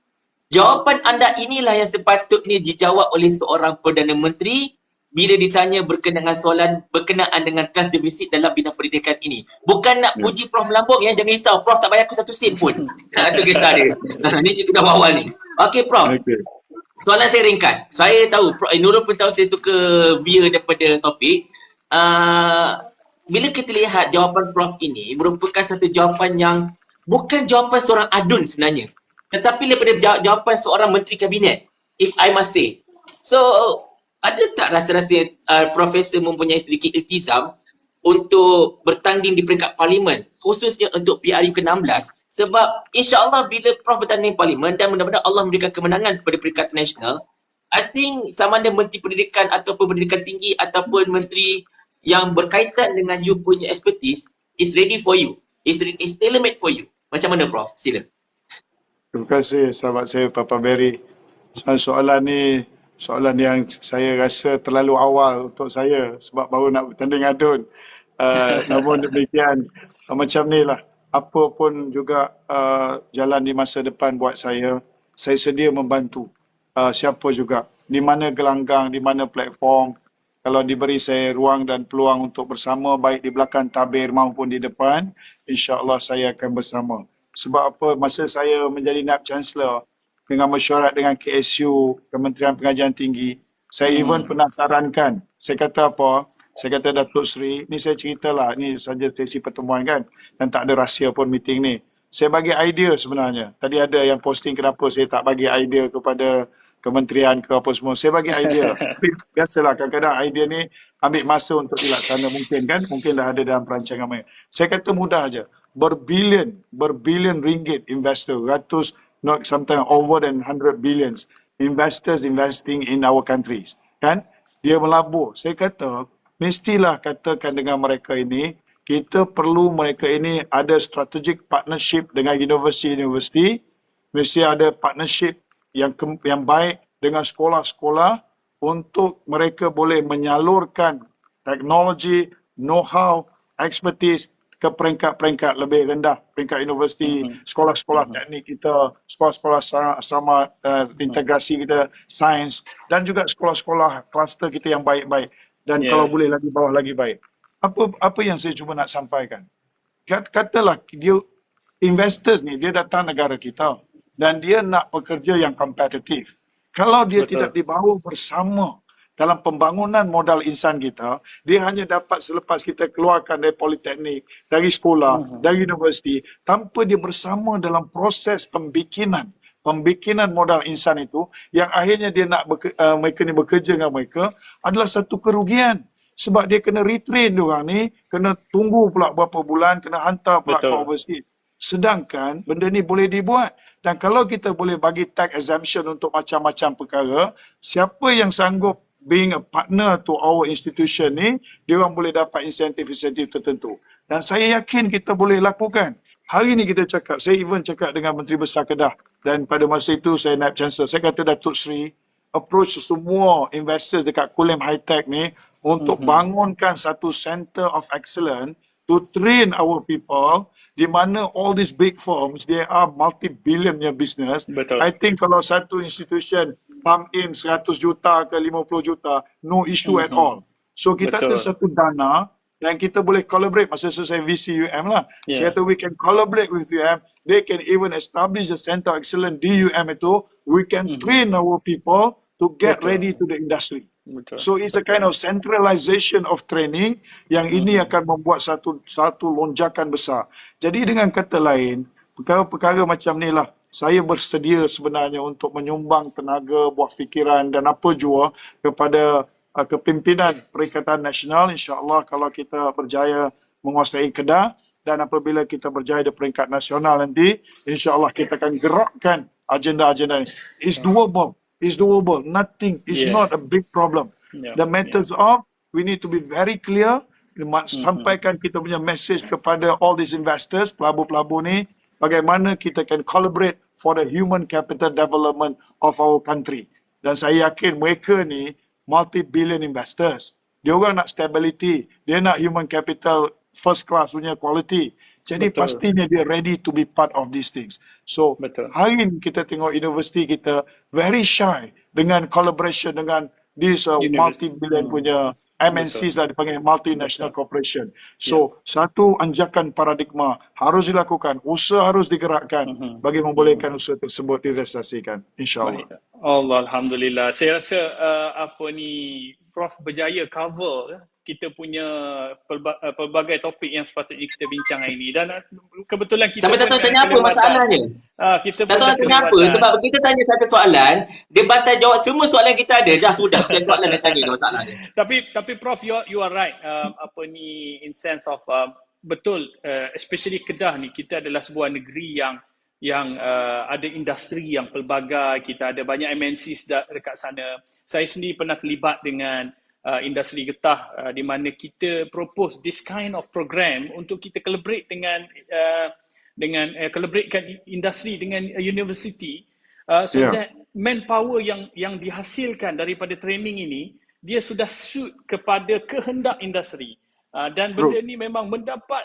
jawapan anda inilah yang sepatutnya dijawab oleh seorang Perdana Menteri bila ditanya berkenaan soalan berkenaan dengan trust deficit dalam bidang pendidikan ini. Bukan nak puji Prof melambung ya, jangan risau. Prof tak bayar aku satu sen pun. Itu kisah dia. Ini kita dah awal ni. Okey Prof. Soalan saya ringkas. Saya tahu, Nurul pun tahu saya suka veer daripada topik. Bila kita lihat jawapan Prof ini merupakan satu jawapan yang bukan jawapan seorang adun sebenarnya. Tetapi daripada jawapan seorang Menteri Kabinet, if I must say. So, ada tak rasa-rasa Profesor mempunyai sedikit iltizam untuk bertanding di peringkat Parlimen, khususnya untuk PRU ke-16? Sebab insya-Allah bila Prof bertanding Parlimen dan mudah-mudahan Allah memberikan kemenangan kepada peringkat nasional, I think sama ada Menteri Pendidikan ataupun Pendidikan Tinggi ataupun Menteri yang berkaitan dengan you punya expertise is ready for you. Is tailor-made for you. Macam mana Prof? Sila. Terima kasih sahabat saya Papa Berry. Soalan ni soalan yang saya rasa terlalu awal untuk saya sebab baru nak bertanding adun. Namun demikian, macam ni lah. Apa pun juga jalan di masa depan buat saya sedia membantu siapa juga. Di mana gelanggang, di mana platform, kalau diberi saya ruang dan peluang untuk bersama baik di belakang tabir maupun di depan, insya-Allah saya akan bersama. Sebab apa, masa saya menjadi Naib Chancellor, dengan mesyuarat dengan KSU, Kementerian Pengajian Tinggi, saya even pernah sarankan, saya kata apa, saya kata Datuk Seri, ni saya ceritalah, ni saja sesi pertemuan kan, dan tak ada rahsia pun meeting ni. Saya bagi idea sebenarnya, tadi ada yang posting kenapa saya tak bagi idea kepada kementerian ke apa semua. Saya bagi idea. Tapi biasalah kadang-kadang idea ni ambil masa untuk dilaksana mungkin kan. Mungkin dah ada dalam perancangan mereka. Saya kata mudah aja. Berbilion ringgit investor, ratus, not sometimes over than 100 billions investors investing in our countries. Kan? Dia melabur. Saya kata, mestilah katakan dengan mereka ini, kita perlu mereka ini ada strategic partnership dengan universiti-universiti, mesti ada partnership yang baik dengan sekolah-sekolah untuk mereka boleh menyalurkan teknologi, know-how, expertise ke peringkat-peringkat lebih rendah, peringkat universiti, sekolah-sekolah teknik kita, sekolah-sekolah asrama integrasi kita, sains, dan juga sekolah-sekolah kluster kita yang baik-baik. Dan kalau boleh lagi bawah lagi baik. Apa yang saya cuba nak sampaikan? Katalah dia investors ni, dia datang negara kita dan dia nak pekerja yang kompetitif. Kalau dia tidak dibawa bersama dalam pembangunan modal insan kita, dia hanya dapat selepas kita keluarkan dari politeknik, dari sekolah, dari universiti, tanpa dia bersama dalam proses pembikinan modal insan itu, yang akhirnya dia nak mereka ni bekerja dengan mereka, adalah satu kerugian. Sebab dia kena retrain diorang ni, kena tunggu pula berapa bulan, kena hantar pula ke overseas. Sedangkan benda ni boleh dibuat. Dan kalau kita boleh bagi tax exemption untuk macam-macam perkara, siapa yang sanggup being a partner to our institution ni, diorang boleh dapat insentif-insentif tertentu. Dan saya yakin kita boleh lakukan. Hari ni kita cakap, saya even cakap dengan Menteri Besar Kedah, dan pada masa itu saya naib chancellor, saya kata Datuk Seri, approach semua investors dekat Kulim High Tech ni untuk bangunkan satu center of excellence to train our people, di mana all these big firms, they are multi-billion business. I think kalau satu institution pump in 100 juta ke 50 juta, no issue at all. So kita ada satu dana dan kita boleh collaborate. Masa saya VC UM lah. Saya kata we can collaborate with UM. They can even establish a center of excellence di UM itu. We can train our people to get ready to the industry. So it's a kind of centralization of training yang ini akan membuat satu lonjakan besar. Jadi dengan kata lain, perkara-perkara macam ni lah, saya bersedia sebenarnya untuk menyumbang tenaga, buah fikiran dan apa jua kepada kepimpinan Perikatan Nasional. InsyaAllah kalau kita berjaya menguasai Kedah dan apabila kita berjaya di peringkat nasional nanti, insyaAllah kita akan gerakkan agenda-agenda ini. It's doable. Is doable. Nothing is not a big problem. The matters of we need to be very clear. Sampaikan kita punya message kepada all these investors, pelabur-pelabur ni, bagaimana kita can collaborate for the human capital development of our country. Dan saya yakin mereka ni multi-billion investors. Dia orang nak stability, dia nak human capital first class punya quality. Jadi pastinya dia ready to be part of these things. So hari ini kita tengok universiti kita very shy dengan collaboration dengan this multi-billion punya MNCs lah, dipanggil multinational corporation. So satu anjakan paradigma harus dilakukan, usaha harus digerakkan bagi membolehkan usaha tersebut direalisasikan. InsyaAllah. Allah, Alhamdulillah. Saya rasa Prof berjaya cover kita punya pelbagai topik yang sepatutnya kita bincang hari ini. Dan kebetulan kita sampai tak tahu tanya apa masalahnya. Kita tak tahu nak tanya apa. Sebab kita tanya satu soalan, dia bantai jawab semua soalan kita ada. Dah sudah, bukan soalan nak tanya masalahnya. Tapi Prof, you are right. In sense of betul, especially Kedah ni, kita adalah sebuah negeri yang ada industri yang pelbagai. Kita ada banyak MNCs dekat sana. Saya sendiri pernah terlibat dengan industri getah di mana kita propose this kind of program untuk kita collaborate dengan collaboratekan industri dengan university so that manpower yang dihasilkan daripada training ini dia sudah suit kepada kehendak industri dan benda ni memang mendapat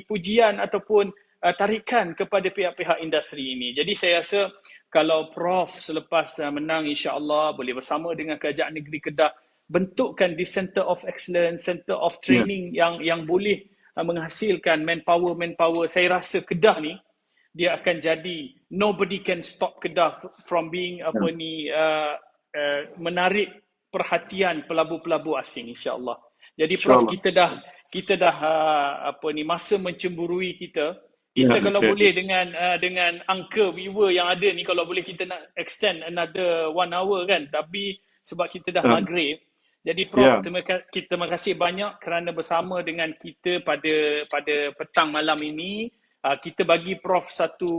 pujian ataupun tarikan kepada pihak-pihak industri ini. Jadi saya rasa kalau Prof selepas menang insya-Allah boleh bersama dengan Kerajaan Negeri Kedah bentukkan di Center of Excellence, Center of Training yang boleh menghasilkan manpower. Saya rasa Kedah ni dia akan jadi nobody can stop Kedah from being menarik perhatian pelabur-pelabur asing insya-Allah. Jadi Prof, kita dah masa mencemburui kita Kita kalau boleh dengan angka viewer yang ada ni, kalau boleh kita nak extend another 1 hour kan, tapi sebab kita dah maghrib. Jadi Prof, terima kasih banyak kerana bersama dengan kita pada petang malam ini. Kita bagi Prof satu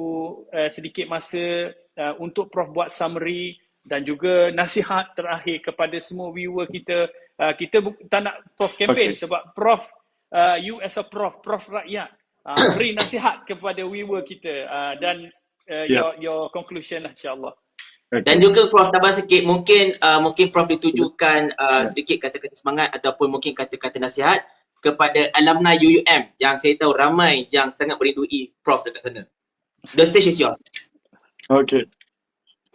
sedikit masa untuk Prof buat summary dan juga nasihat terakhir kepada semua viewer kita. Kita tak nak Prof campaign sebab Prof, you as a Prof rakyat, beri nasihat kepada viewer kita dan your conclusion lah, insyaAllah. Dan juga Prof tambah sikit, mungkin Prof ditujukan sedikit kata-kata semangat ataupun mungkin kata-kata nasihat kepada alumni UUM yang saya tahu ramai yang sangat merindui Prof dekat sana. The stage is yours. Okey.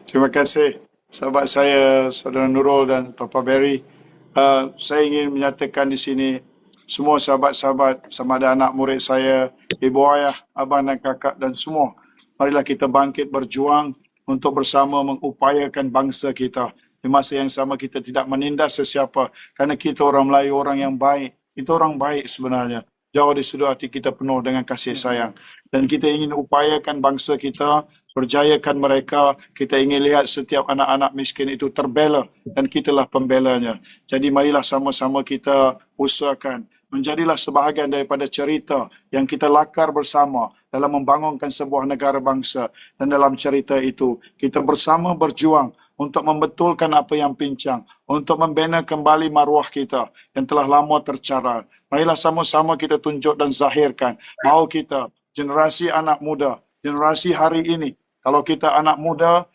Terima kasih sahabat saya, Saudara Nurul dan Papa Barry. Saya ingin menyatakan di sini semua sahabat-sahabat, sama ada anak murid saya, ibu ayah, abang dan kakak dan semua, marilah kita bangkit berjuang untuk bersama mengupayakan bangsa kita. Di masa yang sama kita tidak menindas sesiapa kerana kita orang Melayu, orang yang baik. Itu orang baik sebenarnya. Jauh di sudut hati kita penuh dengan kasih sayang. Dan kita ingin upayakan bangsa kita, berjayakan mereka. Kita ingin lihat setiap anak-anak miskin itu terbela dan kitalah pembelanya. Jadi marilah sama-sama kita usahakan. Menjadilah sebahagian daripada cerita yang kita lakar bersama dalam membangunkan sebuah negara bangsa. Dan dalam cerita itu, kita bersama berjuang untuk membetulkan apa yang pincang, untuk membina kembali maruah kita yang telah lama tercarar. Marilah sama-sama kita tunjuk dan zahirkan mahu kita, generasi anak muda, generasi hari ini. Kalau kita anak muda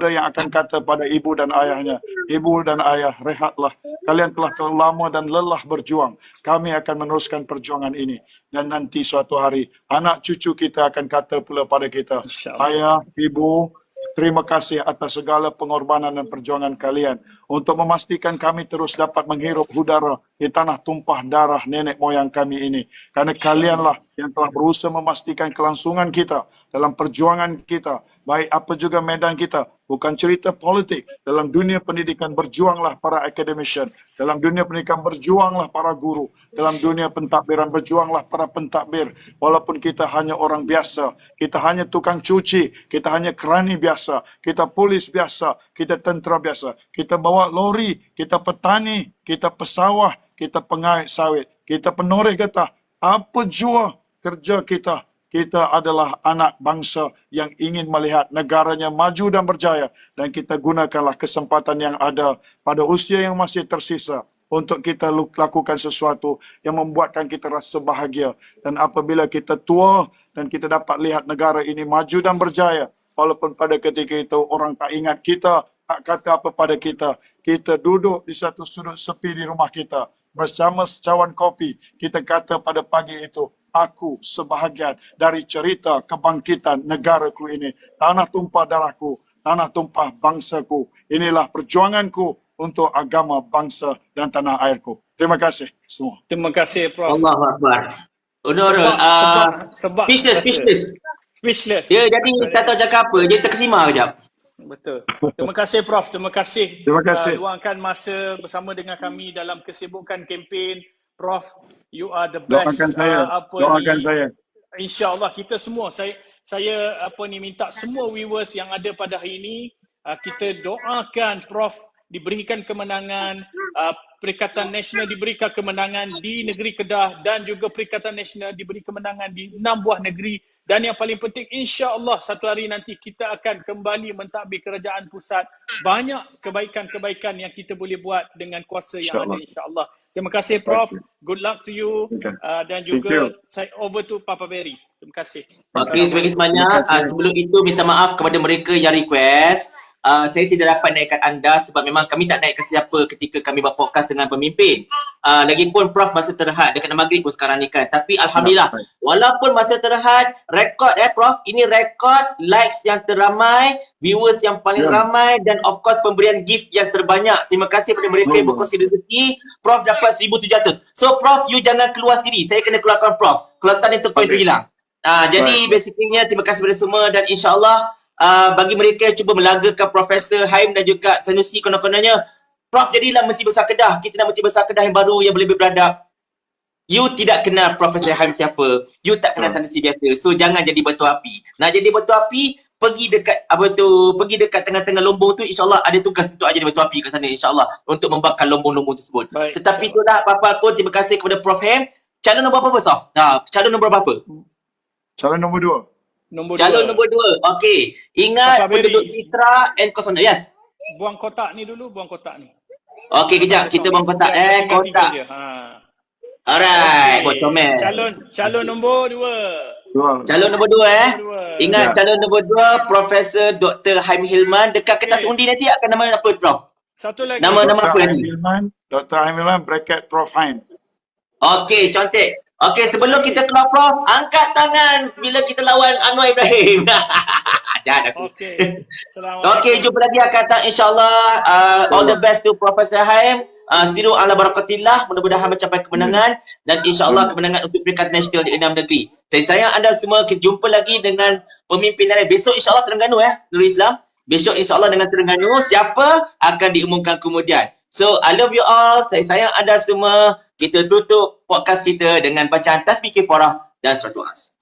yang akan kata pada ibu dan ayahnya, ibu dan ayah, rehatlah. Kalian telah terlalu lama dan lelah berjuang. Kami akan meneruskan perjuangan ini. Dan nanti suatu hari, anak cucu kita akan kata pula pada kita, ayah, ibu, terima kasih atas segala pengorbanan dan perjuangan kalian untuk memastikan kami terus dapat menghirup udara di tanah tumpah darah nenek moyang kami ini. Karena kalianlah yang telah berusaha memastikan kelangsungan kita dalam perjuangan kita, baik apa juga medan kita. Bukan cerita politik. Dalam dunia pendidikan berjuanglah para academician. Dalam dunia pendidikan berjuanglah para guru. Dalam dunia pentadbiran berjuanglah para pentadbir. Walaupun kita hanya orang biasa, kita hanya tukang cuci, kita hanya kerani biasa, kita polis biasa, kita tentera biasa, kita bawa lori, kita petani, kita pesawah, kita pengait sawit, kita penoreh getah. Apa jua kerja kita? Kita adalah anak bangsa yang ingin melihat negaranya maju dan berjaya. Dan kita gunakanlah kesempatan yang ada pada usia yang masih tersisa untuk kita lakukan sesuatu yang membuatkan kita rasa bahagia. Dan apabila kita tua dan kita dapat lihat negara ini maju dan berjaya, walaupun pada ketika itu orang tak ingat kita, tak kata apa pada kita, kita duduk di satu sudut sepi di rumah kita, bersama secawan kopi, kita kata pada pagi itu, aku sebahagian dari cerita kebangkitan negaraku ini. Tanah tumpah darahku, tanah tumpah bangsaku. Inilah perjuanganku untuk agama, bangsa dan tanah airku. Terima kasih semua. Terima kasih Prof. Allahu Akbar. Speechless. Dia jadi tak tahu cakap apa, dia terkesima kejap. Betul. Terima kasih Prof. Terima kasih. Luangkan masa bersama dengan kami dalam kesibukan kempen. Prof, you are the best. Doakan saya. InsyaAllah kita semua, saya minta semua viewers yang ada pada hari ini, kita doakan Prof diberikan kemenangan, Perikatan Nasional diberikan kemenangan di negeri Kedah dan juga Perikatan Nasional diberi kemenangan di 6 buah negeri. Dan yang paling penting, insya-Allah satu hari nanti kita akan kembali mentadbir kerajaan pusat. Banyak kebaikan-kebaikan yang kita boleh buat dengan kuasa yang ada, insya-Allah. Terima kasih Prof. Good luck to you. Dan juga saya over to Papa Barry. Terima kasih. Okey, terima kasih banyak. Sebelum itu minta maaf kepada mereka yang request. Saya tidak dapat naikkan anda sebab memang kami tak naikkan sesiapa ketika kami buat podcast dengan pemimpin. Lagipun Prof masa terhad dekat maghrib pun sekarang ni kan. Tapi Alhamdulillah, walaupun masa terhad, rekod Prof, ini rekod likes yang teramai, viewers yang paling ramai dan of course pemberian gift yang terbanyak. Terima kasih kepada mereka yang berkongsi rezeki. Prof dapat 1,700. So Prof, you jangan keluar sendiri. Saya kena keluarkan Prof. Kalau tak itu poin tu hilang. Jadi basically terima kasih kepada semua dan insya-Allah bagi mereka yang cuba melagakan Profesor Haim dan juga Sanusi konon-kononnya, Prof jadilah Menteri Besar Kedah. Kita nak Menteri Besar Kedah yang baru, yang boleh beradab. You tidak kenal Profesor Haim siapa. You tak kenal sanusi biasa. So jangan jadi batu api. Nak jadi batu api, pergi dekat tengah-tengah lombong tu, insya-Allah ada tugas untuk jadi batu api kat sana, insya-Allah, untuk membakar lombong-lombong tersebut. Baik, Tetapi itulah apa-apa pun, terima kasih kepada Prof Haim. Calon nombor berapa, Saf? Calon nombor berapa? Calon nombor 2. Calon nombor 2. Okey. Ingat penduduk Citra and 06. Yes. Buang kotak ni dulu, buang kotak ni. Okey, kejap. Kita buang kotak. Kotak. Alright, buat komen. Calon nombor 2. Calon nombor 2 Ingat calon nombor 2 Profesor Dr. Haim Hilman. Dekat kertas undi nanti akan nama apa, Prof? Satu lagi. Nama apa nanti? Dr. Haim Hilman bracket Prof Haim. Okey, cantik. Okey, sebelum kita keluar, Prof, angkat tangan bila kita lawan Anwar Ibrahim. Jangan aku. Okey, jumpa lagi akan datang, insyaAllah. All the best to Profesor Haim. Siru ala barakatillah, mudah-mudahan mencapai kemenangan dan insya-Allah kemenangan untuk peringkat nasional di 6 negeri. Saya sayang anda semua, kita jumpa lagi dengan pemimpin lain. Besok insya-Allah Terengganu Nurul Islam. Besok insya-Allah dengan Terengganu, siapa akan diumumkan kemudian. So I love you all. Saya sayang anda semua. Kita tutup podcast kita dengan bacaan tasbih kifarah dan surah As.